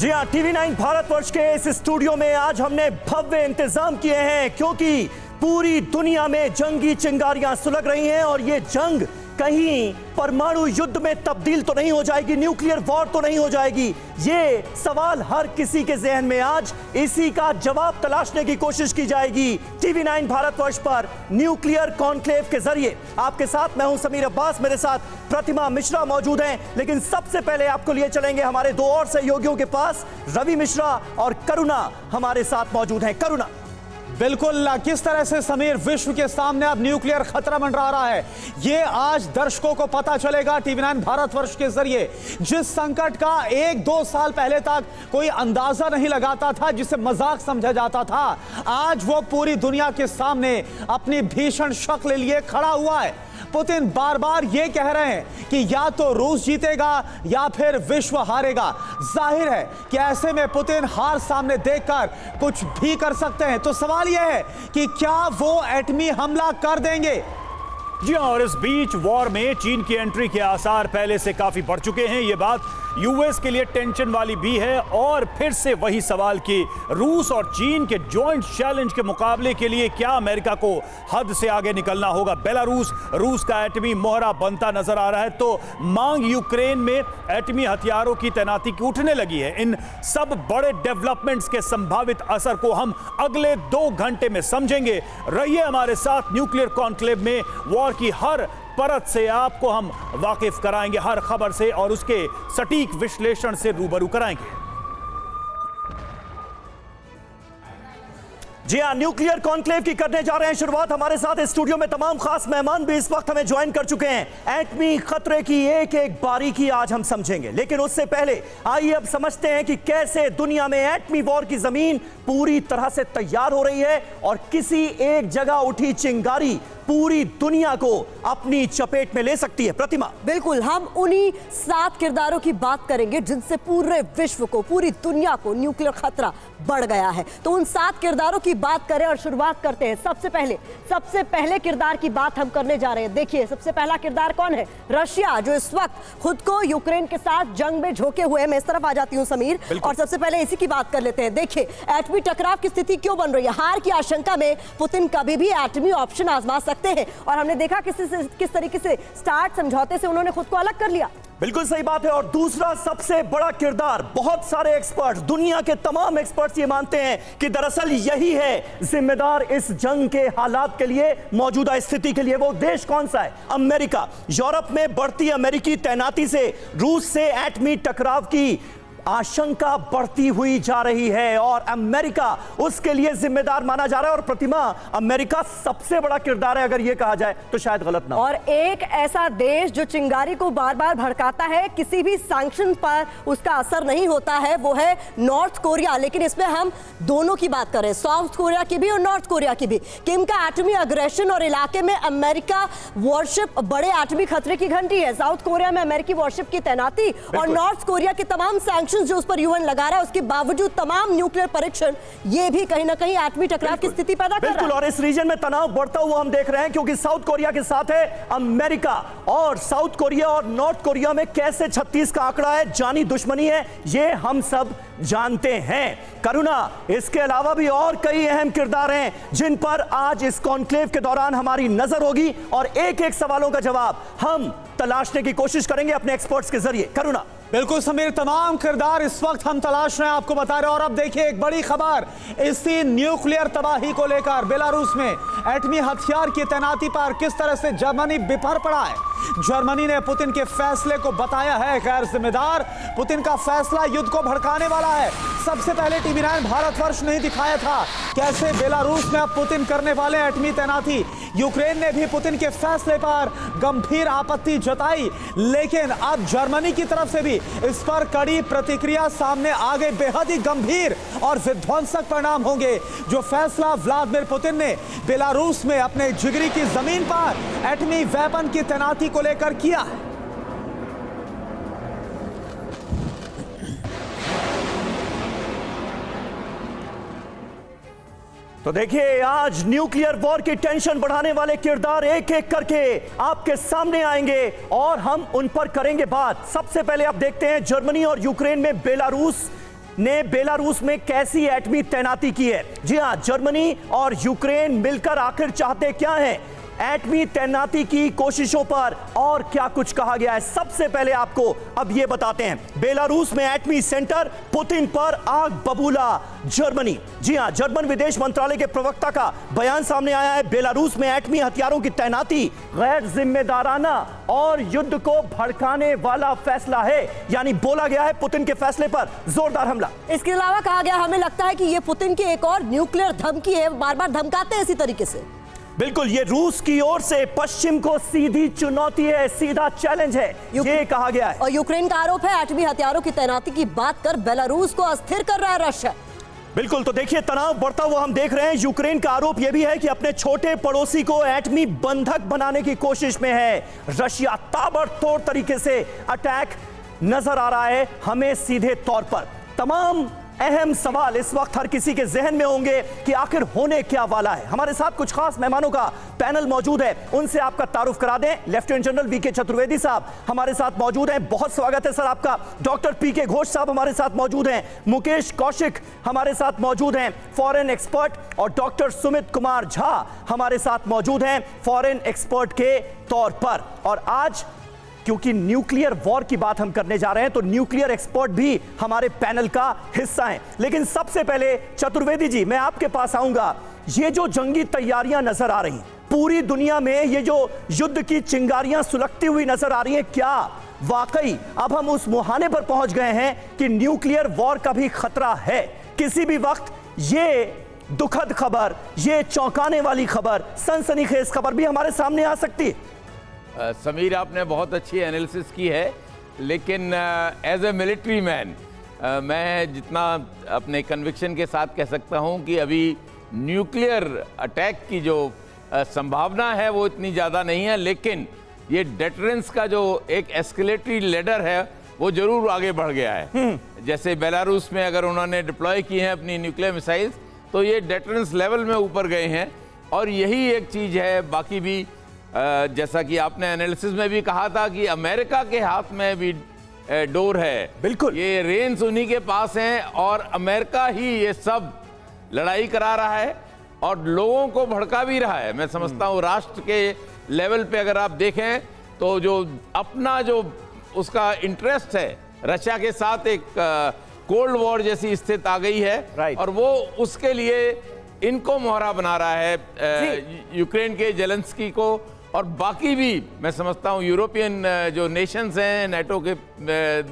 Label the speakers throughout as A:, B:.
A: जी हाँ, TV9 भारतवर्ष के इस स्टूडियो में आज हमने भव्य इंतजाम किए हैं क्योंकि पूरी दुनिया में जंगी चिंगारियां सुलग रही हैं और ये जंग कहीं परमाणु युद्ध में तब्दील तो नहीं हो जाएगी, न्यूक्लियर वॉर तो नहीं हो जाएगी। ये सवाल हर किसी के जहन में आज इसी का जवाब तलाशने की कोशिश की जाएगी TV9 भारतवर्ष पर न्यूक्लियर कॉन्क्लेव के जरिए। आपके साथ मैं हूं समीर अब्बास, मेरे साथ प्रतिमा मिश्रा मौजूद हैं, लेकिन सबसे पहले आपको लिए चलेंगे हमारे दो और सहयोगियों के पास। रवि मिश्रा और करुणा हमारे साथ मौजूद हैं। करुणा,
B: बिल्कुल, किस तरह से समीर विश्व के सामने अब न्यूक्लियर खतरा मंडरा रहा है, ये आज दर्शकों को पता चलेगा TV9 भारतवर्ष के जरिए। जिस संकट का 1-2 साल पहले तक कोई अंदाजा नहीं लगाता था, जिसे मजाक समझा जाता था, आज वो पूरी दुनिया के सामने अपनी भीषण शक्ल लिए खड़ा हुआ है। पुतिन बार बार ये कह रहे हैं कि या तो रूस जीतेगा या फिर विश्व हारेगा। जाहिर है कि ऐसे में पुतिन हार सामने देखकर कुछ भी कर सकते हैं। तो सवाल यह है कि क्या वो एटमी हमला कर देंगे?
C: जी हाँ, और इस बीच वॉर में चीन की एंट्री के आसार पहले से काफी बढ़ चुके हैं। ये बात यूएस के लिए टेंशन वाली भी है और फिर से वही सवाल कि रूस और चीन के जॉइंट चैलेंज के मुकाबले के लिए क्या अमेरिका को हद से आगे निकलना होगा। बेलारूस रूस का एटमी मोहरा बनता नजर आ रहा है, तो मांग यूक्रेन में एटमी हथियारों की तैनाती की उठने लगी है। इन सब बड़े डेवलपमेंट्स के संभावित असर को हम अगले 2 घंटे में समझेंगे। रहिए हमारे साथ, न्यूक्लियर कॉन्क्लेव में वॉर की हर परत से आपको हम वाकिफ कराएंगे, हर खबर से और उसके सटीक विश्लेषण से रूबरू कराएंगे।
A: जी हाँ, न्यूक्लियर कॉन्क्लेव की करने जा रहे हैं शुरुआत। हमारे साथ इस स्टूडियो में तमाम खास मेहमान भी इस वक्त हमें ज्वाइन कर चुके हैं। एटमी खतरे की एक एक बारीकी आज हम समझेंगे, लेकिन उससे पहले आइए अब समझते हैं कि कैसे दुनिया में एटमी वॉर की जमीन पूरी तरह से तैयार हो रही है और किसी एक जगह उठी चिंगारी पूरी दुनिया को अपनी चपेट में ले सकती है। प्रतिमा,
D: बिल्कुल, हम उन्हीं 7 किरदारों की बात करेंगे जिनसे पूरे विश्व को, पूरी दुनिया को न्यूक्लियर खतरा बढ़ गया है। तो उन 7 किरदारों की बात करें और शुरुआत करते हैं। सबसे पहले किरदार की बात हम करने जा रहे हैं। देखिए, सबसे पहला किरदार कौन है? रशिया, जो इस वक्त खुद को यूक्रेन के साथ जंग में झोंके हुए है। मैं इस तरफ आ जाती हूँ समीर, और सबसे पहले इसी की बात कर लेते हैं। देखिए, एटमी टकराव की स्थिति क्यों बन रही है? हार की आशंका में पुतिन कभी भी एटमी ऑप्शन आजमा सकते हैं, और हमने देखा किस तरीके से स्टार्ट समझौते से उन्होंने खुद को अलग कर लिया।
A: बिल्कुल सही बात है। और दूसरा सबसे बड़ा किरदार, बहुत सारे एक्सपर्ट्स, दुनिया के तमाम एक्सपर्ट्स ये मानते हैं कि दरअसल यही है जिम्मेदार इस जंग के हालात के लिए, मौजूदा स्थिति के लिए। वो देश कौन सा है? अमेरिका। यूरोप में बढ़ती अमेरिकी तैनाती से रूस से एटमी टकराव की आशंका बढ़ती हुई जा रही है और अमेरिका उसके लिए जिम्मेदार माना जा रहा है। और प्रतिमा, अमेरिका सबसे बड़ा किरदार है अगर यह कहा जाए तो शायद गलत ना हो।
D: और एक ऐसा देश जो चिंगारी को बार बार भड़काता है, किसी भी सैंक्शन पर उसका असर नहीं होता है, वो है नॉर्थ कोरिया। लेकिन इसमें हम दोनों की बात करें, साउथ कोरिया की भी और नॉर्थ कोरिया की भी। किम का एटमी अग्रेशन और इलाके में अमेरिका वॉरशिप बड़े एटमी खतरे की घंटी है। साउथ कोरिया में अमेरिकी वॉरशिप की तैनाती और नॉर्थ कोरिया के तमाम सैंक्शन जो उस पर यूएन लगा रहा है, उसके बावजूद तमाम न्यूक्लियर परीक्षण, ये भी कहीं ना कहीं एटमी टकराव की स्थिति पैदा कर रहा है।
A: और इस रीजन में तनाव बढ़ता हुआ हम देख रहे हैं क्योंकि साउथ कोरिया के साथ है अमेरिका, और साउथ कोरिया और नॉर्थ कोरिया में कैसे 36 का आंकड़ा है, जानी दुश्मनी है, ये हम सब जानते हैं। करुणा, इसके अलावा भी और कई अहम किरदार हैं जिन पर आज इस कॉन्क्लेव के दौरान हमारी नजर होगी और एक एक सवालों का जवाब हम तलाशने की कोशिश करेंगे अपने एक्सपर्ट्स के जरिए। करुणा,
B: बिल्कुल समीर, तमाम किरदार इस वक्त हम तलाश रहे हैं, आपको बता रहे हैं। और अब देखिए एक बड़ी खबर इसी न्यूक्लियर तबाही को लेकर। बेलारूस में एटमी हथियार की तैनाती पर किस तरह से जर्मनी बिफर पड़ा है। जर्मनी ने पुतिन के फैसले को बताया है गैर जिम्मेदार। पुतिन का फैसला युद्ध को भड़काने वाला है। सबसे पहले TV9 भारतवर्ष नहीं दिखाया था कैसे बेलारूस में अब पुतिन करने वाले एटमी तैनाती। यूक्रेन ने भी पुतिन के फैसले पर गंभीर आपत्ति जताई, लेकिन अब जर्मनी की तरफ से भी इस पर कड़ी प्रतिक्रिया सामने आ गई। बेहद ही गंभीर और विध्वंसक परिणाम होंगे जो फैसला व्लादिमीर पुतिन ने बेलारूस में अपने जिगरी की जमीन पर एटमी वेपन की तैनाती को लेकर किया है।
A: तो देखिए, आज न्यूक्लियर वॉर की टेंशन बढ़ाने वाले किरदार एक एक करके आपके सामने आएंगे और हम उन पर करेंगे बात। सबसे पहले आप देखते हैं जर्मनी और यूक्रेन में बेलारूस ने बेलारूस में कैसी एटमी तैनाती की है। जी हां, जर्मनी और यूक्रेन मिलकर आखिर चाहते क्या हैं? एटमी तैनाती की कोशिशों पर और क्या कुछ कहा गया है, सबसे पहले आपको अब यह बताते हैं। बेलारूस में एटमी सेंटर, पुतिन पर आग बबूला जर्मनी। जी हां, जर्मन विदेश मंत्रालय के प्रवक्ता का बयान सामने आया है। बेलारूस में एटमी हथियारों की तैनाती गैर जिम्मेदाराना और युद्ध को भड़काने वाला फैसला है, यानी बोला गया है पुतिन के फैसले पर जोरदार हमला।
D: इसके अलावा कहा गया, हमें लगता है कि ये पुतिन की एक और न्यूक्लियर धमकी है, बार बार धमकाते हैं इसी तरीके से।
A: बिल्कुल, ये रूस की ओर से पश्चिम को सीधी चुनौती है, सीधा चैलेंज है, ये कहा गया है।
D: और यूक्रेन का आरोप है एटमी हथियारों की तैनाती की बात कर बेलारूस को अस्थिर कर रहा है रशिया।
A: बिल्कुल, तो देखिए तनाव बढ़ता हुआ हम देख रहे हैं। यूक्रेन का आरोप यह भी है कि अपने छोटे पड़ोसी को एटमी बंधक बनाने की कोशिश में है रशिया। ताबड़तोड़ तरीके से अटैक नजर आ रहा है हमें सीधे तौर पर। तमाम अहम सवाल इस वक्त हर किसी के जहन में होंगे कि आखिर होने क्या वाला है। हमारे साथ कुछ खास मेहमानों का पैनल मौजूद है, उनसे आपका तारुफ करा दें। लेफ्टिनेंट जनरल वीके चतुर्वेदी साहब हमारे साथ मौजूद हैं, बहुत स्वागत है सर आपका। डॉक्टर पीके घोष साहब हमारे साथ मौजूद हैं। मुकेश कौशिक हमारे साथ मौजूद हैं, फॉरेन एक्सपर्ट। और डॉक्टर सुमित कुमार झा हमारे साथ मौजूद हैं, फॉरेन एक्सपर्ट के तौर पर। और आज क्योंकि न्यूक्लियर वॉर की बात हम करने जा रहे हैं, तो न्यूक्लियर एक्सपर्ट भी हमारे पैनल का हिस्सा हैं। लेकिन सबसे पहले चतुर्वेदी जी, मैं आपके पास आऊंगा। ये जो जंगी तैयारियां नजर आ रही हैं पूरी दुनिया में, ये जो युद्ध की चिंगारियां सुलगती हुई नजर आ रही हैं, क्या वाकई अब हम उस मुहाने पर पहुंच गए हैं कि न्यूक्लियर वॉर का भी खतरा है? किसी भी वक्त ये दुखद खबर, ये चौंकाने वाली खबर, सनसनीखेज खबर भी हमारे सामने आ सकती है।
E: समीर, आपने बहुत अच्छी एनालिसिस की है, लेकिन एज ए मिलिट्री मैन मैं जितना अपने कन्विक्शन के साथ कह सकता हूं कि अभी न्यूक्लियर अटैक की जो संभावना है वो इतनी ज़्यादा नहीं है, लेकिन ये डेटरेंस का जो एक एस्केलेटरी लेडर है वो ज़रूर आगे बढ़ गया है। जैसे बेलारूस में अगर उन्होंने डिप्लॉय की हैं अपनी न्यूक्लियर मिसाइल्स, तो ये डेटरेंस लेवल में ऊपर गए हैं। और यही एक चीज़ है, बाकी भी जैसा कि आपने एनालिसिस में भी कहा था कि अमेरिका के हाथ में भी डोर है।
A: बिल्कुल,
E: ये रेंज उन्हीं के पास हैं और अमेरिका ही ये सब लड़ाई करा रहा है और लोगों को भड़का भी रहा है। मैं समझता हूँ राष्ट्र के लेवल पे अगर आप देखें तो जो अपना जो उसका इंटरेस्ट है रशिया के साथ, एक कोल्ड वॉर जैसी स्थिति आ गई है और वो उसके लिए इनको मोहरा बना रहा है, यूक्रेन के जेलेंस्की को और बाकी भी मैं समझता हूँ यूरोपियन जो नेशंस हैं, नेटो के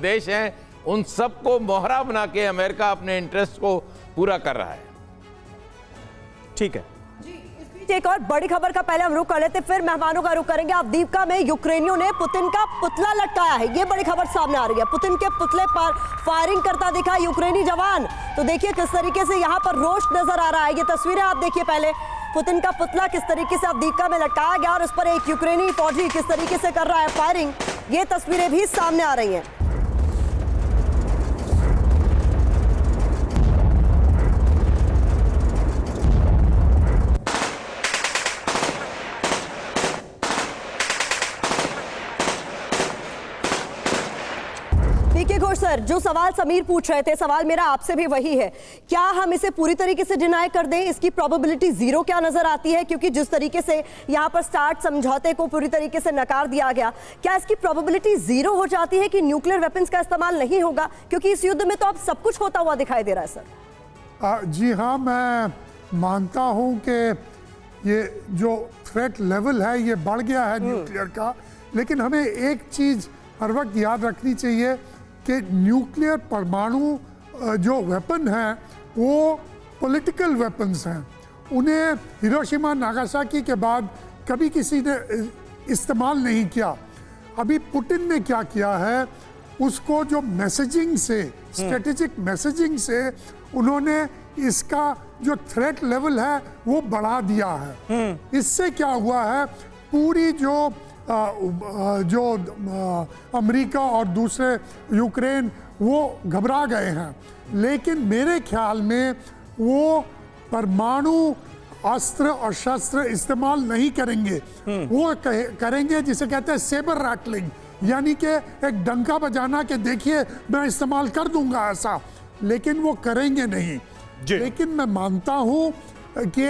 E: देश हैं, उन सबको मोहरा बना के अमेरिका अपने इंटरेस्ट को पूरा कर रहा है।
A: ठीक है
D: जी, एक और बड़ी खबर का पहले हम रुख कर लेते, फिर मेहमानों का रुख करेंगे। अवदीपका में यूक्रेनियों ने पुतिन का पुतला लटकाया है, ये बड़ी खबर सामने आ रही है। पुतिन के पुतले पर फायरिंग करता दिखा यूक्रेनी जवान। तो देखिए किस तरीके से यहाँ पर रोष नजर आ रहा है। ये तस्वीरें आप देखिए पहले, पुतिन का पुतला किस तरीके से अवदीपका में लटकाया गया और उस पर एक यूक्रेनी फौजी किस तरीके से कर रहा है फायरिंग, ये तस्वीरें भी सामने आ रही हैं। घोष सर, जो सवाल समीर पूछ रहे थे, सवाल मेरा आपसे भी वही है, क्या हम इसे पूरी तरीके से डिनाई कर दें? इसकी प्रोबेबिलिटी जीरो क्या नजर आती है? क्योंकि जिस तरीके से यहाँ पर स्टार्ट समझौते को पूरी तरीके से नकार दिया गया, क्या इसकी प्रोबेबिलिटी जीरो हो जाती है कि न्यूक्लियर वेपन्स का इस्तेमाल नहीं होगा? क्योंकि इस युद्ध में तो अब सब कुछ होता हुआ दिखाई दे रहा है सर।
F: जी हाँ, मैं मानता हूँ कि ये जो थ्रेट लेवल है ये बढ़ गया है न्यूक्लियर का, लेकिन हमें एक चीज़ हर वक्त याद रखनी चाहिए कि न्यूक्लियर परमाणु जो वेपन हैं वो पॉलिटिकल वेपन्स हैं। उन्हें हिरोशिमा नागासाकी के बाद कभी किसी ने इस्तेमाल नहीं किया। अभी पुतिन ने क्या किया है, उसको जो मैसेजिंग से, स्ट्रेटेजिक मैसेजिंग से उन्होंने इसका जो थ्रेट लेवल है वो बढ़ा दिया है। इससे क्या हुआ है, पूरी जो अमेरिका और दूसरे यूक्रेन वो घबरा गए हैं। लेकिन मेरे ख्याल में वो परमाणु अस्त्र और शस्त्र इस्तेमाल नहीं करेंगे। वो करेंगे जिसे कहते हैं सेबर रैटलिंग, यानी कि एक डंका बजाना कि देखिए मैं इस्तेमाल कर दूंगा ऐसा। लेकिन वो करेंगे नहीं।
C: जी।
F: लेकिन मैं मानता हूं कि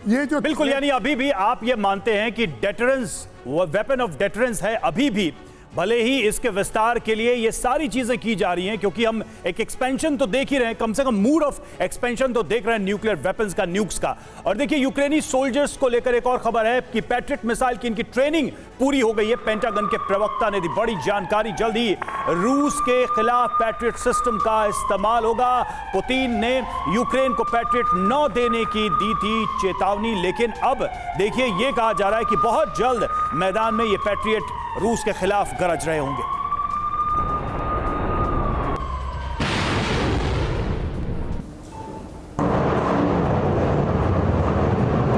F: ये जो
C: बिल्कुल, यानी अभी भी आप ये मानते हैं कि डेटरेंस, वो वेपन ऑफ डेटरेंस है अभी भी, भले ही इसके विस्तार के लिए ये सारी चीजें की जा रही हैं, क्योंकि हम एक एक्सपेंशन तो देख ही रहे हैं, कम से कम मूड ऑफ एक्सपेंशन तो देख रहे हैं न्यूक्लियर वेपन्स का, न्यूक्स का। और देखिए, यूक्रेनी सोल्जर्स को लेकर एक और खबर है कि पैट्रियट मिसाइल की इनकी ट्रेनिंग पूरी हो गई है। पेंटागन के प्रवक्ता ने दी बड़ी जानकारी। जल्द ही रूस के खिलाफ पैट्रियट सिस्टम का इस्तेमाल होगा। पुतिन ने यूक्रेन को पैट्रियट 9 देने की दी थी चेतावनी, लेकिन अब देखिए ये कहा जा रहा है कि बहुत जल्द मैदान में ये पैट्रियट रूस के खिलाफ गरज रहे होंगे।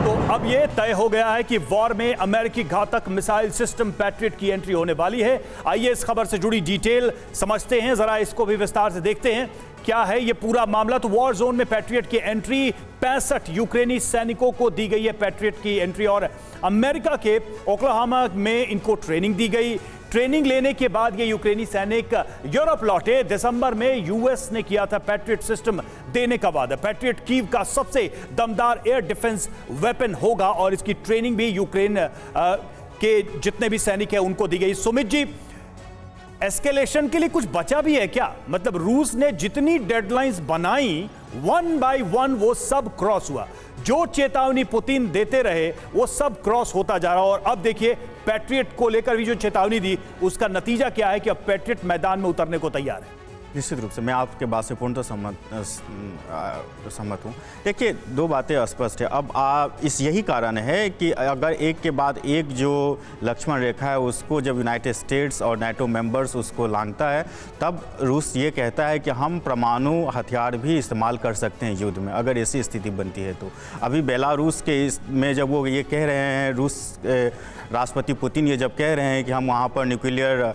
C: तो अब यह तय हो गया है कि वॉर में अमेरिकी घातक मिसाइल सिस्टम पैट्रियट की एंट्री होने वाली है। आइए इस खबर से जुड़ी डिटेल समझते हैं, जरा इसको भी विस्तार से देखते हैं क्या है ये पूरा मामला। तो वॉर जोन में पैट्रियट की एंट्री 65 यूक्रेनी सैनिकों को दी गई है पैट्रियट की एंट्री, और अमेरिका के ओक्लाहोमा में इनको ट्रेनिंग दी गई। ट्रेनिंग लेने के बाद ये यूक्रेनी सैनिक यूरोप लौटे। दिसंबर में यूएस ने किया था पैट्रियट सिस्टम देने का वादा। पैट्रियट कीव का सबसे दमदार एयर डिफेंस वेपन होगा और इसकी ट्रेनिंग भी यूक्रेन के जितने भी सैनिक हैं उनको दी गई। सुमित जी, एस्केलेशन के लिए कुछ बचा भी है क्या? मतलब रूस ने जितनी डेडलाइंस बनाई 1 बाय 1 वो सब क्रॉस हुआ। जो चेतावनी पुतिन देते रहे वो सब क्रॉस होता जा रहा, और अब देखिए पैट्रियट को लेकर भी जो चेतावनी दी उसका नतीजा क्या है कि अब पैट्रियट मैदान में उतरने को तैयार है।
G: निश्चित रूप से मैं आपके बात से पूर्णतः सहमत हूँ। देखिए, दो बातें स्पष्ट है। अब यही कारण है कि अगर एक के बाद एक जो लक्ष्मण रेखा है उसको जब यूनाइटेड स्टेट्स और नाटो मेंबर्स उसको लांघता है, तब रूस ये कहता है कि हम परमाणु हथियार भी इस्तेमाल कर सकते हैं युद्ध में, अगर ऐसी स्थिति बनती है तो। अभी बेलारूस के में जब वो ये कह रहे हैं, रूस राष्ट्रपति पुतिन ये जब कह रहे हैं कि हम वहाँ पर न्यूक्लियर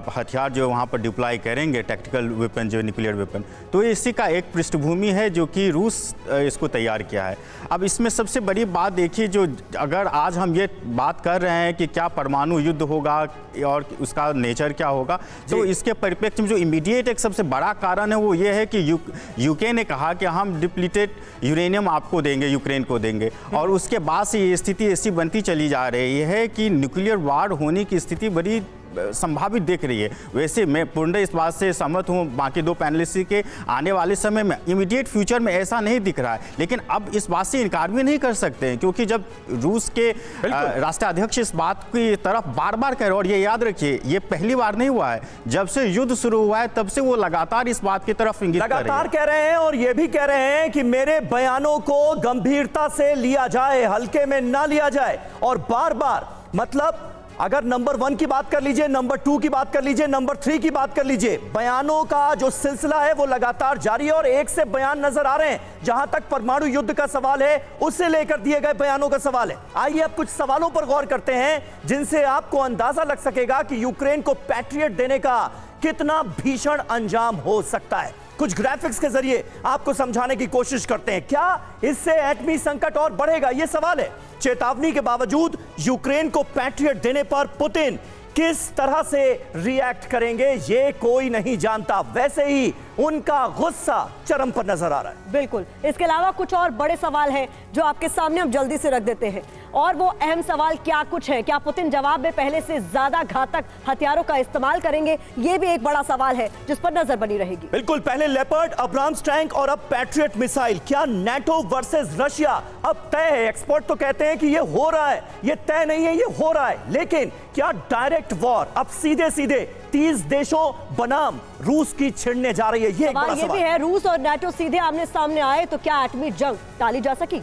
G: हथियार जो वहाँ पर डिप्लॉय करेंगे, टैक्टिकल वेपन जो न्यूक्लियर वेपन, तो इसी का एक पृष्ठभूमि है जो कि रूस इसको तैयार किया है। अब इसमें सबसे बड़ी बात देखिए, जो अगर आज हम ये बात कर रहे हैं कि क्या परमाणु युद्ध होगा और उसका नेचर क्या होगा, तो इसके परिप्रेक्ष्य में जो इमीडिएट एक सबसे बड़ा कारण है वो ये है कि यूके ने कहा कि हम डिप्लीटेड यूरेनियम आपको देंगे, यूक्रेन को देंगे, और उसके बाद से ये स्थिति ऐसी बनती चली जा रही है कि न्यूक्लियर वार होने की स्थिति बड़ी संभावित देख रही है। वैसे मैं पूर्ण इस बात से सहमत हूँ बाकी दो पैनलिस्ट के, आने वाले समय में इमीडिएट फ्यूचर में ऐसा नहीं दिख रहा है, लेकिन अब इस बात से इनकार भी नहीं कर सकते हैं, क्योंकि जब रूस के राष्ट्राध्यक्ष इस बात की तरफ बार बार कह रहे हैं, और ये याद रखिए ये पहली बार नहीं हुआ है, जब से युद्ध शुरू हुआ है तब से वो लगातार इस बात की तरफ इंगित
A: लगातार कह रहे हैं, और ये भी कह रहे हैं कि मेरे बयानों को गंभीरता से लिया जाए, हल्के में ना लिया जाए। और बार बार, मतलब अगर नंबर 1 की बात कर लीजिए, नंबर 2 की बात कर लीजिए, नंबर 3 की बात कर लीजिए, बयानों का जो सिलसिला है वो लगातार जारी है, और एक से बयान नजर आ रहे हैं। जहां तक परमाणु युद्ध का सवाल है उससे लेकर दिए गए बयानों का सवाल है। आइए अब कुछ सवालों पर गौर करते हैं जिनसे आपको अंदाजा लग सकेगा कि यूक्रेन को पैट्रियट देने का कितना भीषण अंजाम हो सकता है। कुछ ग्राफिक्स के जरिए आपको समझाने की कोशिश करते हैं। क्या इससे एटमी संकट और बढ़ेगा, यह सवाल है। चेतावनी के बावजूद यूक्रेन को पैट्रियट देने पर पुतिन किस तरह से रिएक्ट करेंगे ये कोई नहीं जानता। वैसे ही उनका गुस्सा चरम पर नजर आ रहा है।
D: बिल्कुल, इसके अलावा कुछ और बड़े सवाल हैं जो आपके सामने हम जल्दी से रख देते हैं। और वो अहम सवाल क्या कुछ है? क्या पुतिन जवाब में पहले से ज्यादा घातक हथियारों का इस्तेमाल करेंगे? ये भी एक बड़ा सवाल है जिस पर नजर बनी रहेगी।
A: बिल्कुल, पहले लेपर्ड, अब्राम्स टैंक और अब पैट्रियट मिसाइल। क्या नाटो वर्सेस रशिया अब तय है? एक्सपर्ट तो कहते हैं कि ये हो रहा है, ये तय नहीं है, ये हो रहा है। लेकिन क्या डायरेक्ट वॉर अब सीधे सीधे 30 देशों बनाम रूस की छिड़ने जा रही है? ये एक बड़ा
D: सवाल भी है, रूस और नाटो सीधे आमने सामने आए तो क्या एटमी जंग टाली जा सकी?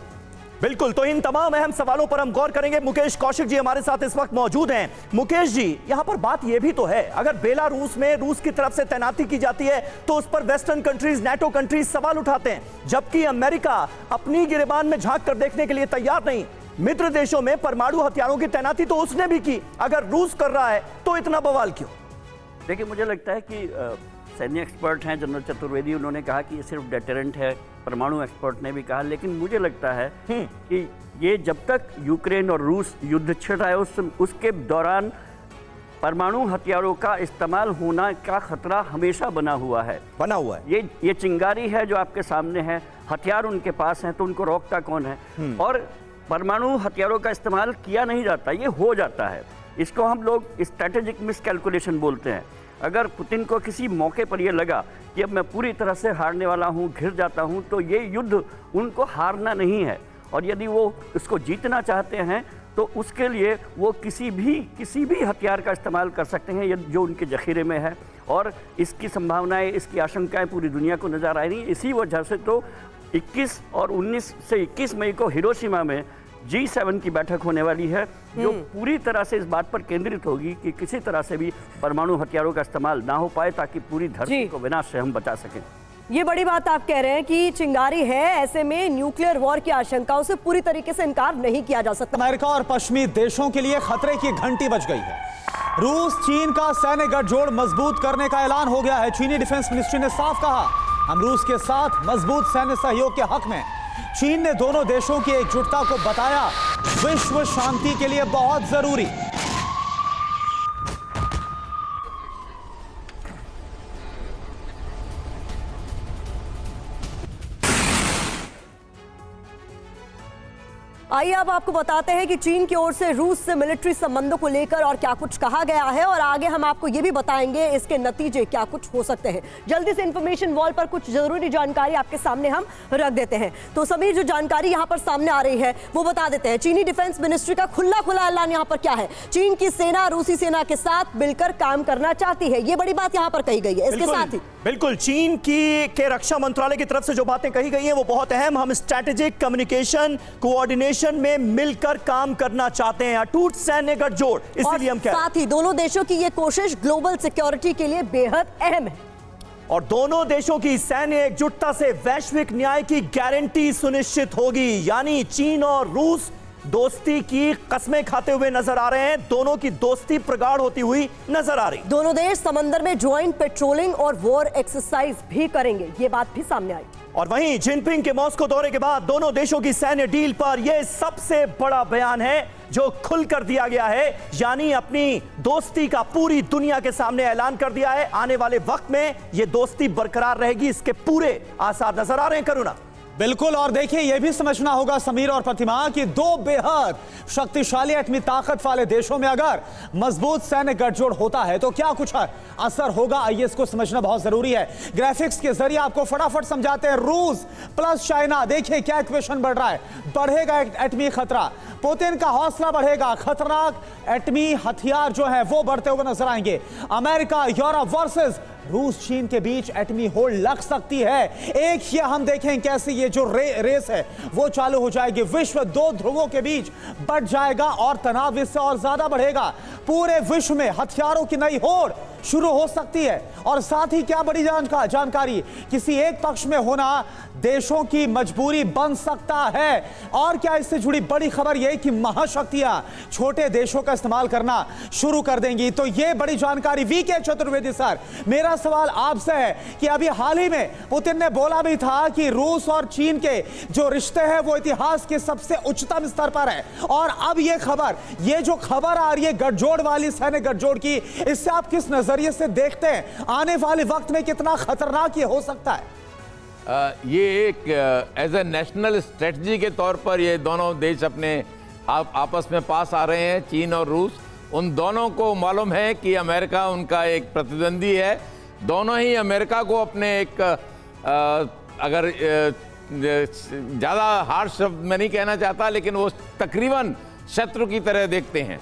A: बिल्कुल, तो इन तमाम अहम सवालों पर हम गौर करेंगे। मुकेश कौशिक जी हमारे साथ इस वक्त मौजूद हैं। मुकेश जी, यहां पर बात यह भी तो है, अगर बेलारूस में रूस की तरफ से तैनाती की जाती है तो उस पर वेस्टर्न कंट्रीज, नाटो कंट्रीज सवाल उठाते हैं, जबकि अमेरिका अपनी गिरेबान में झांक कर देखने के लिए तैयार नहीं। मित्र देशों में परमाणु हथियारों की तैनाती तो उसने भी की, अगर रूस कर रहा है तो इतना बवाल क्यों?
H: देखिए, मुझे लगता है कि सैन्य एक्सपर्ट हैं जनरल चतुर्वेदी, उन्होंने कहा कि ये सिर्फ डेटरेंट है। परमाणु एक्सपर्ट ने भी कहा, लेकिन मुझे लगता है कि ये जब तक यूक्रेन और रूस युद्ध छिड़ रहा है उसके दौरान परमाणु हथियारों का इस्तेमाल होना का खतरा हमेशा बना हुआ है। ये चिंगारी है जो आपके सामने है, हथियार उनके पास हैं, तो उनको रोकता कौन है? और परमाणु हथियारों का इस्तेमाल किया नहीं जाता, ये हो जाता है। इसको हम लोग स्ट्रैटेजिक मिसकैलकुलेशन बोलते हैं। अगर पुतिन को किसी मौके पर यह लगा कि अब मैं पूरी तरह से हारने वाला हूँ, घिर जाता हूँ, तो ये युद्ध उनको हारना नहीं है। और यदि वो इसको जीतना चाहते हैं तो उसके लिए वो किसी भी हथियार का इस्तेमाल कर सकते हैं जो उनके जखीरे में है। और इसकी संभावनाएं, इसकी आशंकाएं पूरी दुनिया को नज़र आ रही हैं। इसी वजह से तो 21 और 19 से 21 मई को हिरोशिमा में G7 की बैठक होने वाली है, जो पूरी तरह से इस बात पर केंद्रित होगी कि किसी तरह से भी परमाणु हथियारों का इस्तेमाल ना हो पाए, ताकि पूरी धरती को विनाश से हम बचा सकें।
D: ये बड़ी बात आप कह रहे हैं कि चिंगारी है, ऐसे में न्यूक्लियर वॉर की आशंकाओं से पूरी तरीके से इनकार नहीं किया जा सकता।
B: अमेरिका और पश्चिमी देशों के लिए खतरे की घंटी बज गई है। रूस चीन का सैन्य गठजोड़ मजबूत करने का ऐलान हो गया है। चीनी डिफेंस मिनिस्ट्री ने साफ कहा, हम रूस के साथ मजबूत सैन्य सहयोग के हक में। चीन ने दोनों देशों की एकजुटता को बताया विश्व शांति के लिए बहुत जरूरी।
D: आइए अब आपको बताते हैं कि चीन की ओर से रूस से मिलिट्री संबंधों को लेकर और क्या कुछ कहा गया है, और आगे हम आपको ये भी बताएंगे इसके नतीजे क्या कुछ हो सकते हैं। जल्दी से इंफॉर्मेशन वॉल पर कुछ जरूरी जानकारी आपके सामने हम रख देते हैं। तो सभी जो जानकारी यहाँ पर सामने आ रही है वो बता देते हैं। चीनी डिफेंस मिनिस्ट्री का खुला ऐलान यहाँ पर क्या है, चीन की सेना रूसी सेना के साथ मिलकर काम करना चाहती है, ये बड़ी बात यहाँ पर कही गई है। इसके साथ ही
A: बिल्कुल चीन के रक्षा मंत्रालय की तरफ से जो बातें कही गई हैं वो बहुत अहम। हम स्ट्रैटेजिक कम्युनिकेशन कोऑर्डिनेशन में मिलकर काम करना चाहते हैं, अटूट सैन्य गठजोड़, इसीलिए हम कह रहे हैं।
D: साथ ही दोनों देशों की ये कोशिश ग्लोबल सिक्योरिटी के लिए बेहद अहम है,
A: और दोनों देशों की सैन्य एकजुटता से वैश्विक न्याय की गारंटी सुनिश्चित होगी। यानी चीन और रूस दोस्ती की कस्में खाते हुए नजर आ रहे हैं, दोनों की दोस्ती प्रगाढ़ होती हुई नजर आ रही।
D: दोनों देश समंदर में ज्वाइंट पेट्रोलिंग और वॉर एक्सरसाइज भी करेंगे, ये बात भी सामने आई।
A: और वहीं जिनपिंग के मॉस्को दौरे के बाद दोनों देशों की सैन्य डील पर यह सबसे बड़ा बयान है जो खुलकर दिया गया है। यानी अपनी दोस्ती का पूरी दुनिया के सामने ऐलान कर दिया है। आने वाले वक्त में यह दोस्ती बरकरार रहेगी, इसके पूरे आसार नजर आ रहे हैं। करुणा
B: बिल्कुल, और देखिए यह भी समझना होगा समीर और प्रतिमा कि दो बेहद शक्तिशाली एटमी ताकत वाले देशों में अगर मजबूत सैन्य गठजोड़ होता है तो क्या कुछ असर होगा, आइए इसको समझना बहुत जरूरी है। ग्राफिक्स के जरिए आपको फटाफट समझाते हैं। रूस प्लस चाइना, देखिए क्या इक्वेशन बढ़ रहा है, बढ़ेगा एटमी खतरा, पुतिन का हौसला बढ़ेगा, खतरनाक एटमी हथियार जो है वो बढ़ते हुए नजर आएंगे। अमेरिका यूरोप वर्सेस रूस चीन के बीच एटमी होल्ड लग सकती है। एक ही हम देखें कैसे ये जो रेस है वो चालू हो जाएगी। विश्व दो ध्रुवों के बीच बढ़ जाएगा और तनाव इससे और ज्यादा बढ़ेगा। पूरे विश्व में हथियारों की नई होड़ शुरू हो सकती है। और साथ ही क्या बड़ी जानकारी, किसी एक पक्ष में होना देशों की मजबूरी बन सकता है। और क्या इससे जुड़ी बड़ी खबर यह कि महाशक्तियां छोटे देशों का इस्तेमाल करना शुरू कर देंगी। तो यह बड़ी जानकारी। वीके चतुर्वेदी सर, मेरा सवाल आपसे है कि अभी हाल ही में पुतिन ने बोला भी था कि रूस और चीन के जो रिश्ते हैं वो इतिहास के सबसे उच्चतम स्तर पर है, और अब ये जो खबर आ रही है गठजोड़ वाली, सैन्य गठजोड़ की, इससे आप किस नजरिए से देखते हैं आने वाले वक्त में कितना खतरनाक ये हो सकता है?
E: ये एक एज ए नेशनल स्ट्रेटजी के तौर पर ये दोनों देश अपने आपस में पास आ रहे हैं, चीन और रूस। उन दोनों को मालूम है कि अमेरिका उनका एक प्रतिद्वंदी है। दोनों ही अमेरिका को अपने एक अगर ज़्यादा हार्श शब्द मैं नहीं कहना चाहता, लेकिन वो तकरीबन शत्रु की तरह देखते हैं।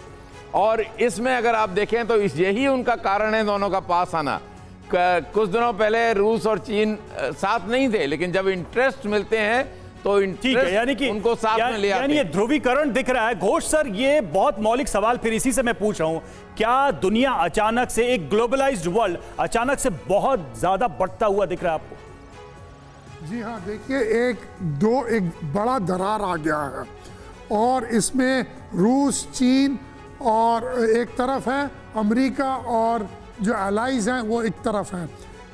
E: और इसमें अगर आप देखें तो यही उनका कारण है दोनों का पास आना। कुछ दिनों पहले रूस और चीन साथ नहीं थे, लेकिन जब इंटरेस्ट मिलते हैं तो
C: ठीक है, यानी कि
E: उनको साथ में ले आते हैं।
C: यानी ये ध्रुवीकरण दिख रहा है। घोष सर, ये बहुत मौलिक सवाल फिर इसी से मैं पूछ रहा हूं, क्या दुनिया अचानक से, एक ग्लोबलाइज्ड वर्ल्ड अचानक से बहुत ज्यादा बढ़ता हुआ दिख रहा है आपको?
F: जी हाँ, देखिए एक बड़ा दरार आ गया है, और इसमें रूस, चीन और एक तरफ है अमेरिका, और जो एलाइज हैं वो एक तरफ हैं।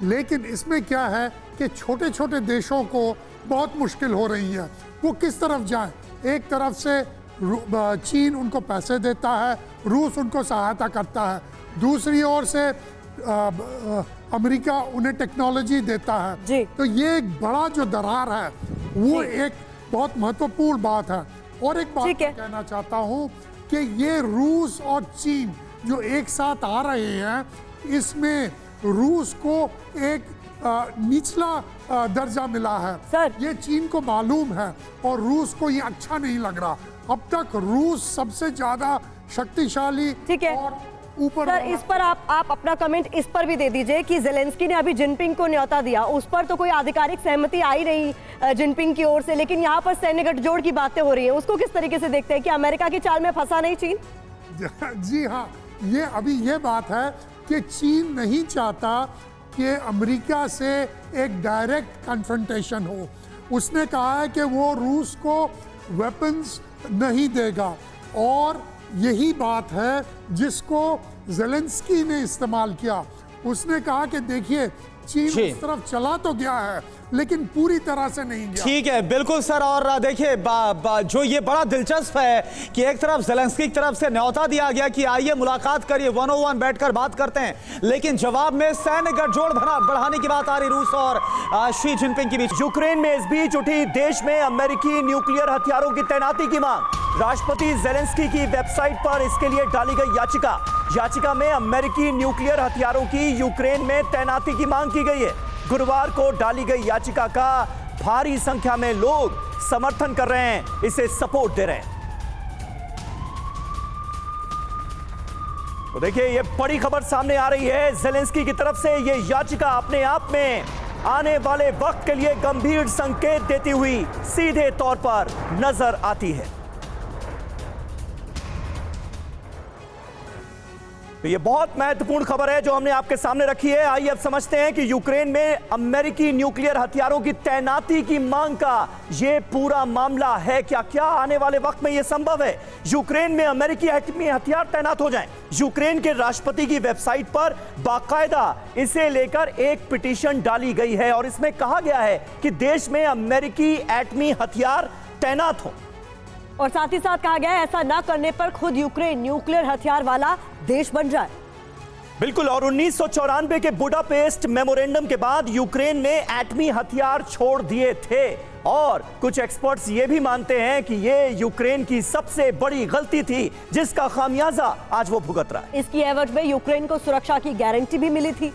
F: लेकिन इसमें क्या है कि छोटे छोटे देशों को बहुत मुश्किल हो रही है, वो किस तरफ जाएं। एक तरफ से चीन उनको पैसे देता है, रूस उनको सहायता करता है, दूसरी ओर से अमेरिका उन्हें टेक्नोलॉजी देता
D: जी।
F: है। तो ये एक बड़ा जो दरार है वो एक बहुत महत्वपूर्ण बात है। और एक बात
D: ठीक है।
F: मैं कहना चाहता हूँ कि ये रूस और चीन जो एक साथ आ रहे हैं, इसमें रूस को एक निचला दर्जा मिला है।
D: सर।
F: ये चीन को मालूम है और रूस को ये अच्छा नहीं लग रहा। अब तक रूस सबसे ज्यादा शक्तिशाली
D: ठीक है।
F: और ऊपर
D: सर, इस पर आप अपना कमेंट इस पर भी दे दीजिए कि जेलेंस्की ने अभी जिनपिंग को न्योता दिया, उस पर तो कोई आधिकारिक सहमति आई नहीं जिनपिंग की ओर से, लेकिन यहाँ पर सैन्य गठजोड़ की बातें हो रही हैं, उसको किस तरीके से देखते हैं कि अमेरिका की चाल में फंसा नहीं चीन?
F: जी हाँ, ये अभी ये बात है कि चीन नहीं चाहता कि अमेरिका से एक डायरेक्ट कन्फ्रंटेशन हो। उसने कहा है कि वो रूस को वेपन्स नहीं देगा और यही बात है जिसको ज़ेलेंस्की ने इस्तेमाल किया। उसने कहा कि देखिए चीन उस तरफ चला तो गया है लेकिन पूरी तरह से नहीं गया।
B: ठीक है, बिल्कुल सर। और देखिए जो ये बड़ा दिलचस्प है कि एक तरफ ज़ेलेंस्की की तरफ से न्योता दिया गया कि आइए मुलाकात करिए, 101 बैठकर बात करते हैं, लेकिन जवाब में सैन्य गठजोड़ बढ़ाने की बात आ रही रूस और शी जिनपिंग के बीच।
A: यूक्रेन में इस बीच उठी देश में अमेरिकी न्यूक्लियर हथियारों की तैनाती की मांग। राष्ट्रपति ज़ेलेंस्की की वेबसाइट पर इसके लिए डाली गई याचिका में अमेरिकी न्यूक्लियर हथियारों की यूक्रेन में तैनाती की मांग की गई है। गुरुवार को डाली गई याचिका का भारी संख्या में लोग समर्थन कर रहे हैं, इसे सपोर्ट दे रहे हैं। तो देखिए, ये बड़ी खबर सामने आ रही है। ज़ेलेंस्की की तरफ से ये याचिका अपने आप में आने वाले वक्त के लिए गंभीर संकेत देती हुई सीधे तौर पर नजर आती है। तो ये बहुत महत्वपूर्ण खबर है जो हमने आपके सामने रखी है। आइए अब समझते हैं कि यूक्रेन में अमेरिकी न्यूक्लियर हथियारों की तैनाती की मांग का ये पूरा मामला है क्या आने वाले वक्त में ये संभव है यूक्रेन में अमेरिकी एटमी हथियार तैनात हो जाएं? यूक्रेन के राष्ट्रपति की वेबसाइट पर बाकायदा इसे लेकर एक पिटीशन डाली गई है और इसमें कहा गया है कि देश में अमेरिकी एटमी हथियार तैनात हो
D: और साथ ही साथ कहा गया है ऐसा ना करने पर खुद यूक्रेन न्यूक्लियर हथियार वाला देश बन जाए।
A: बिल्कुल। और 1994 के बुडापेस्ट मेमोरेंडम के बाद यूक्रेन ने एटमी हथियार छोड़ दिए थे और कुछ एक्सपर्ट्स ये भी मानते हैं कि ये यूक्रेन की सबसे बड़ी गलती थी जिसका खामियाजा आज वो भुगत रहा है।
D: इसकी एवज में यूक्रेन को सुरक्षा की गारंटी भी मिली थी।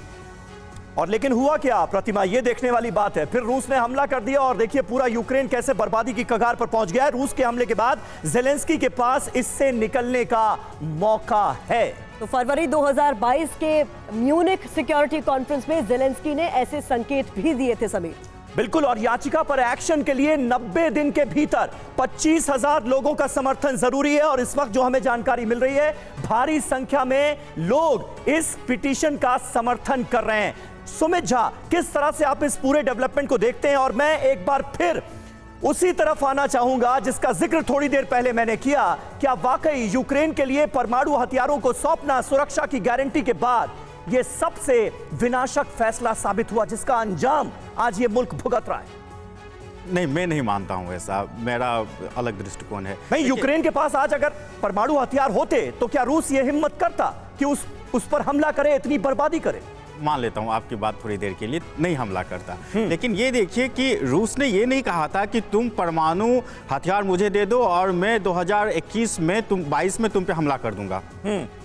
A: और लेकिन हुआ क्या प्रतिमा, ये देखने वाली बात है। फिर रूस ने हमला कर दिया और देखिए पूरा यूक्रेन कैसे बर्बादी की कगार पर पहुंच गया है। रूस के हमले के बाद ज़ेलेंस्की के पास इससे निकलने का मौका है।
D: तो फरवरी 2022 के म्यूनिख सिक्योरिटी कॉन्फ्रेंस में ज़ेलेंस्की ने ऐसे संकेत भी दिए थे समीर।
A: बिल्कुल। और याचिका पर एक्शन के लिए 90 दिन के भीतर 25,000 लोगों का समर्थन जरूरी है और इस वक्त जो हमें जानकारी मिल रही है भारी संख्या में लोग इस पिटीशन का समर्थन कर रहे हैं। सुमित झा, किस तरह से आप इस पूरे डेवलपमेंट को देखते हैं? और मैं एक बार फिर उसी तरफ आना चाहूंगा जिसका जिक्र थोड़ी देर पहले मैंने किया। क्या वाकई यूक्रेन के लिए परमाणु हथियारों को सौंपना सुरक्षा की गारंटी के बाद यह सबसे विनाशक फैसला साबित हुआ जिसका अंजाम आज ये मुल्क भुगत रहा है?
G: नहीं, मैं नहीं मानता हूं ऐसा। मेरा अलग दृष्टिकोण है।
A: नहीं, यूक्रेन के पास आज अगर परमाणु हथियार होते तो क्या रूस ये हिम्मत करता कि उस पर हमला करे, इतनी बर्बादी करे?
G: मान लेता हूं आपकी बात थोड़ी देर के लिए, नहीं हमला करता। लेकिन ये देखिए कि रूस ने ये नहीं कहा था कि तुम परमाणु हथियार मुझे दे दो और मैं 2021 में 22 में तुम पे हमला कर दूंगा।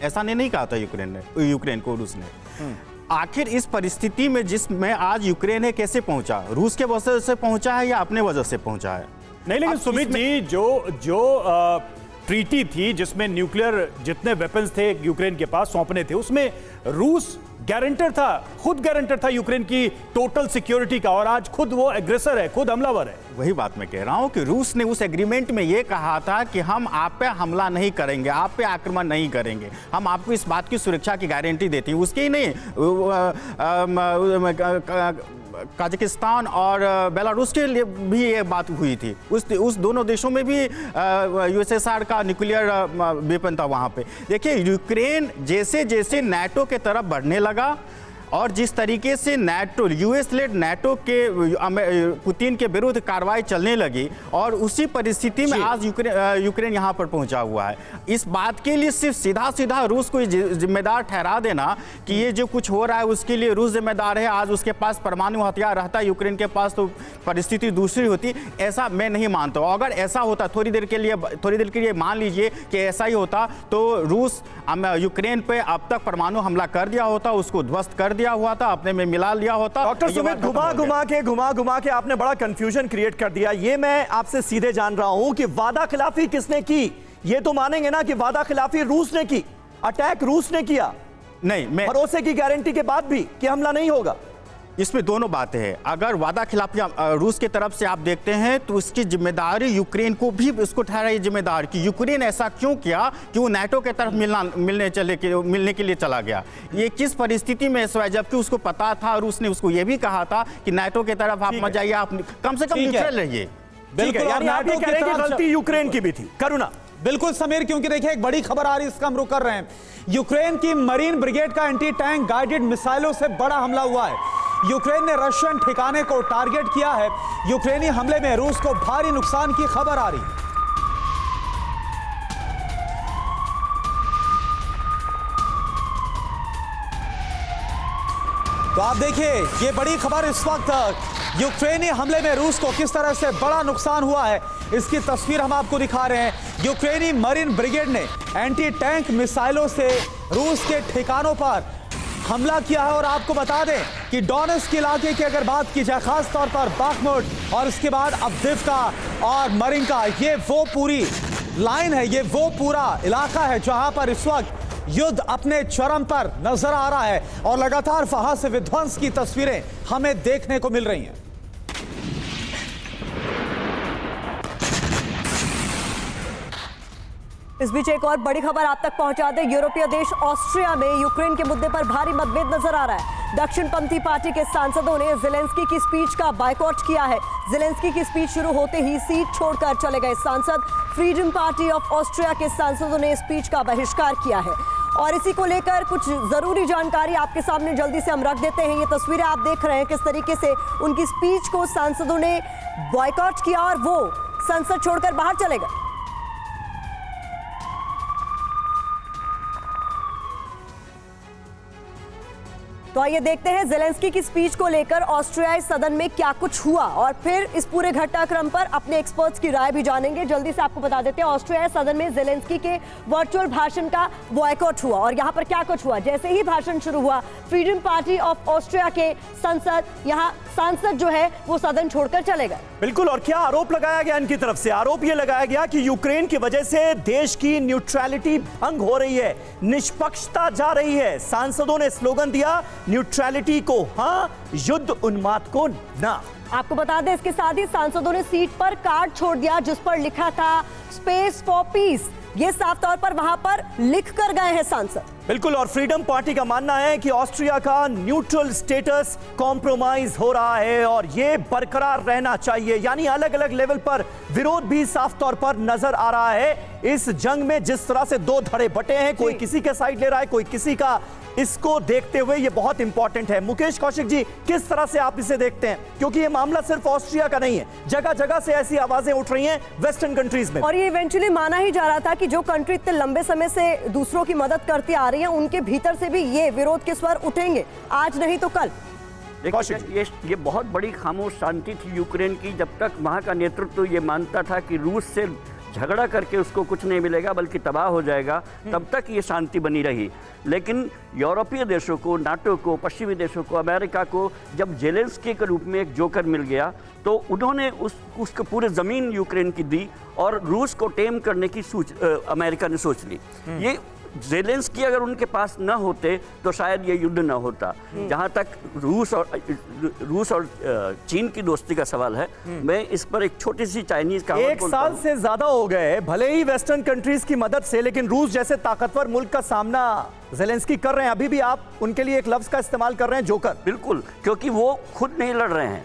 G: ऐसा नहीं कहा था यूक्रेन को रूस ने। आखिर इस परिस्थिति में जिसमें आज यूक्रेन है कैसे पहुंचा? रूस के वजह से पहुंचा है या अपने वजह से पहुंचा है?
C: नहीं, लेकिन सुमित जी जो ट्रीटी थी जिसमें न्यूक्लियर जितने वेपन्स थे यूक्रेन के पास सौंपने थे, उसमें रूस गारंटर था, खुद गारंटर था यूक्रेन की टोटल सिक्योरिटी का, और आज खुद वो एग्रेसर है, खुद हमलावर है।
G: वही बात मैं कह रहा हूं कि रूस ने उस एग्रीमेंट में ये कहा था कि हम आप पे हमला नहीं करेंगे, आप पे आक्रमण नहीं करेंगे, हम आपको इस बात की सुरक्षा की गारंटी देती हैं। उसके ही नहीं, कजाकिस्तान और बेलारूस के लिए भी ये बात हुई थी। उस दोनों देशों में भी यूएसएसआर का न्यूक्लियर वेपन था वहाँ पे। देखिए, यूक्रेन जैसे जैसे नाटो के तरफ बढ़ने लगा, और जिस तरीके से NATO US लेड NATO के पुतिन के विरुद्ध कार्रवाई चलने लगी और उसी परिस्थिति में आज यूक्रेन यहाँ पर पहुंचा हुआ है। इस बात के लिए सिर्फ सीधा सीधा रूस को जिम्मेदार ठहरा देना कि ये जो कुछ हो रहा है उसके लिए रूस जिम्मेदार है, आज उसके पास परमाणु हथियार रहता, यूक्रेन के पास तो परिस्थिति दूसरी होती, ऐसा मैं नहीं मानता हूँ। अगर ऐसा होता थोड़ी देर के लिए मान लीजिए कि ऐसा ही होता तो रूस यूक्रेन पे अब तक परमाणु हमला कर दिया होता, उसको ध्वस्त कर दिया हुआ था, अपने में मिला लिया होता।
A: डॉक्टर सुमित, घुमा घुमा के आपने बड़ा कंफ्यूजन क्रिएट कर दिया। ये मैं आपसे सीधे जान रहा हूं कि वादा खिलाफी किसने की? ये तो मानेंगे ना कि वादा खिलाफी रूस ने की, अटैक रूस ने किया।
G: नहीं, मैं
A: भरोसे की गारंटी के बाद भी कि हमला नहीं होगा।
G: इसमें दोनों बातें हैं। अगर वादा खिलाफी रूस की तरफ से आप देखते हैं तो उसकी जिम्मेदारी यूक्रेन को भी उसको ठहराई जिम्मेदार कि यूक्रेन ऐसा क्यों किया कि वो NATO के तरफ मिलने के लिए चला गया। ये किस परिस्थिति में ऐसा है, जबकि उसको पता था और उसने उसको ये भी कहा था कि NATO के तरफ आप मत जाइए, आप कम से कम न्यूट्रल रहिए।
A: बिल्कुल, यानी आप ये कह रहे हैं कि गलती यूक्रेन की भी थी। करुणा।
B: बिल्कुल समीर, क्योंकि देखिए एक बड़ी खबर आ रही है, इसका हम रुक कर रहे हैं। यूक्रेन की मरीन ब्रिगेड का एंटी टैंक गाइडेड मिसाइलों से बड़ा हमला हुआ है। यूक्रेन ने रशियन ठिकाने को टारगेट किया है। यूक्रेनी हमले में रूस को भारी नुकसान की खबर आ रही है। तो आप देखिए ये बड़ी खबर, इस वक्त यूक्रेनी हमले में रूस को किस तरह से बड़ा नुकसान हुआ है इसकी तस्वीर हम आपको दिखा रहे हैं। यूक्रेनी मरीन ब्रिगेड ने एंटी टैंक मिसाइलों से रूस के ठिकानों पर हमला किया है। और आपको बता दें कि डोनेट्स्क इलाके की अगर बात की जाए, खास तौर पर बाखमुट और इसके बाद अव्दिवका और मरिंका, ये वो पूरी लाइन है, ये वो पूरा इलाका है जहां पर इस वक्त युद्ध अपने चरम पर नजर आ रहा है और लगातार वहां से विध्वंस की तस्वीरें हमें देखने को मिल रही हैं।
D: इस बीच एक और बड़ी खबर आप तक पहुंचा दें। यूरोपीय देश ऑस्ट्रिया में यूक्रेन के मुद्दे पर भारी मतभेद नजर आ रहा है। दक्षिणपंथी पार्टी के सांसदों ने जेलेंस्की की स्पीच का बायकॉट किया है। जेलेंस्की की स्पीच शुरू होते ही सीट छोड़कर चले गए सांसद। फ्रीडम पार्टी ऑफ ऑस्ट्रिया के सांसदों ने स्पीच का बहिष्कार किया है और इसी को लेकर कुछ जरूरी जानकारी आपके सामने जल्दी से हम रख देते हैं। ये तस्वीरें आप देख रहे हैं किस तरीके से उनकी स्पीच को सांसदों ने बॉयकॉट किया और वो संसद छोड़कर बाहर चले गए। तो आइए देखते हैं जेलेंस्की की स्पीच को लेकर ऑस्ट्रियाई सदन में क्या कुछ हुआ और फिर इस पूरे घटनाक्रम पर अपने एक्सपर्ट्स की राय भी जानेंगे। जल्दी से आपको बता देते हैं, ऑस्ट्रियाई सदन में जेलेंस्की के वर्चुअल भाषण का बॉयकॉट हुआ और यहाँ पर क्या कुछ हुआ। जैसे ही भाषण शुरू हुआ, फ्रीडम पार्टी ऑफ ऑस्ट्रिया के सांसद जो है वो सदन छोड़कर चले गए।
A: बिल्कुल, और क्या आरोप लगाया गया इनकी तरफ से? आरोप यह लगाया गया कि यूक्रेन की वजह से देश की न्यूट्रलिटी भंग हो रही है, निष्पक्षता जा रही है। सांसदों ने स्लोगन दिया, न्यूट्रलिटी को हां, युद्ध उन्माद को ना।
D: आपको बता दें इसके साथ ही सांसदों ने सीट पर कार्ड छोड़ दिया जिस पर लिखा था स्पेस फॉर पीस। ये साफ तौर पर वहां पर लिख कर गए हैं सांसद।
A: बिल्कुल, और फ्रीडम पार्टी का मानना है कि ऑस्ट्रिया का न्यूट्रल स्टेटस कॉम्प्रोमाइज हो रहा है और ये बरकरार रहना चाहिए। यानी अलग अलग लेवल पर विरोध भी साफ तौर पर नजर आ रहा है। इस जंग में जिस तरह से दो धड़े बटे हैं, कोई किसी का साइड ले रहा है, कोई किसी का, इसको देखते हुए ये बहुत इंपॉर्टेंट है। मुकेश कौशिक जी, किस तरह से आप इसे देखते हैं? क्योंकि ये मामला सिर्फ ऑस्ट्रिया का नहीं है, जगह जगह से ऐसी आवाजें उठ रही हैं वेस्टर्न कंट्रीज में।
D: और ये इवेंचुअली माना ही जा रहा था कि जो कंट्री इतने लंबे समय से दूसरों की मदद करती आ रही है, उनके भीतर से भी ये विरोध के स्वर उठेंगे, आज नहीं तो कल।
H: ये बहुत बड़ी खामोश शांति थी यूक्रेन की, जब तक वहाँ का नेतृत्व ये मानता था कि रूस से झगड़ा करके उसको कुछ नहीं मिलेगा बल्कि तबाह हो जाएगा, तब तक ये शांति बनी रही। लेकिन यूरोपीय देशों को, नाटो को, पश्चिमी देशों को, अमेरिका को जब जेलेंस्की के रूप में एक जोकर मिल गया तो उन्होंने उसको पूरे ज़मीन यूक्रेन की दी और रूस को टेम करने की अमेरिका ने सोच ली। ये जेलेंस्की अगर उनके पास न होते तो शायद ये युद्ध न होता। जहां तक रूस और चीन की दोस्ती का सवाल है, मैं इस पर एक छोटी सी चाइनीज का,
A: एक साल से ज्यादा हो गए भले ही वेस्टर्न कंट्रीज की मदद से, लेकिन रूस जैसे ताकतवर मुल्क का सामना जेलेंस्की कर रहे हैं। अभी भी आप उनके लिए एक लफ्ज का इस्तेमाल कर रहे हैं, जोकर।
H: बिल्कुल, क्योंकि वो खुद नहीं लड़ रहे हैं,